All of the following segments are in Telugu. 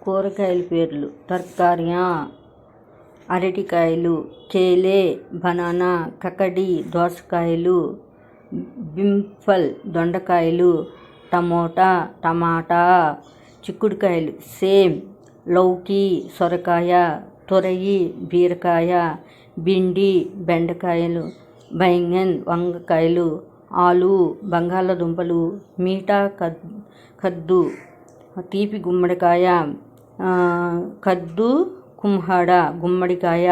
కూరగాయల పేర్లు: తర్కారియా, అరటికాయలు, కేలే, బనానా, కకడి, దోసకాయలు, బింఫల్, దొండకాయలు, టమాటా, చిక్కుడుకాయలు, సేమ్, లౌకి, సొరకాయ, తొరయి, బీరకాయ, భిండి, బెండకాయలు, బైంగన్, వంకాయలు, ఆలు, బంగాళదుంపలు, మీఠా కద్దు, తీపి గుమ్మడికాయ, కద్దు కుమ్హాడ, గుమ్మడికాయ,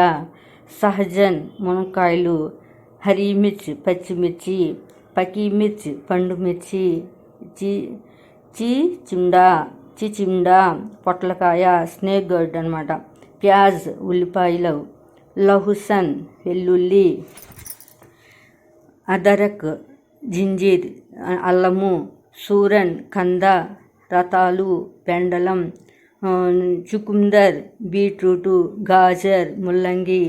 సహజన్, మునక్కాయలు, హరీ మిర్చ్, పచ్చిమిర్చి, పకీ మిర్చ్, పండు మిర్చి, చిచిండా, పొట్లకాయ, స్నేక్ గర్డ్ అనమాట, ప్యాజ్, ఉల్లిపాయలు, లహుసన్, వెల్లుల్లి, అదరక్, జింజీర్, అల్లము, సూరన్, కంద, రతాలు, పెండలం, చుకుందర్, బీట్రూటు, గాజర్, ముల్లంగి,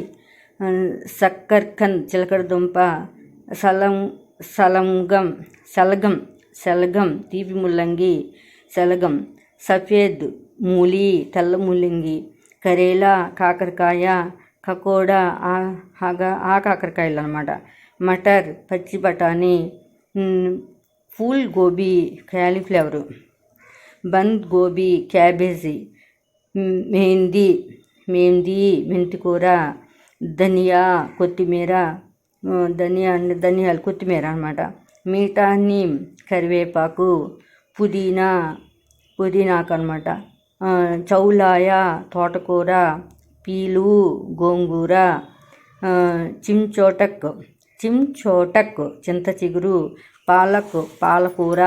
సక్కర్కన్, చిలకడదుంప, శలగం, తీపి ముల్లంగి, శలగం, సఫేద్ మూలి, తెల్ల ముల్లంగి, కరేలా, కాకరకాయ, కకోడా, కాకరకాయలు అన్నమాట, మటర్, పచ్చి బఠానీ, ఫూల్ గోబీ, క్యాలీఫ్లవరు, బంద్ గోబీ, క్యాబేజీ, మెంతి మెంతికూర, ధనియా, కొత్తిమీర, ధనియాలు, కొత్తిమీర అనమాట, మీఠా నీమ్, కరివేపాకు, పుదీనాకు అనమాట, చౌలాయ, తోటకూర, పీలు, గోంగూర, చించోటక్, చింత చిగురు, పాలకూర,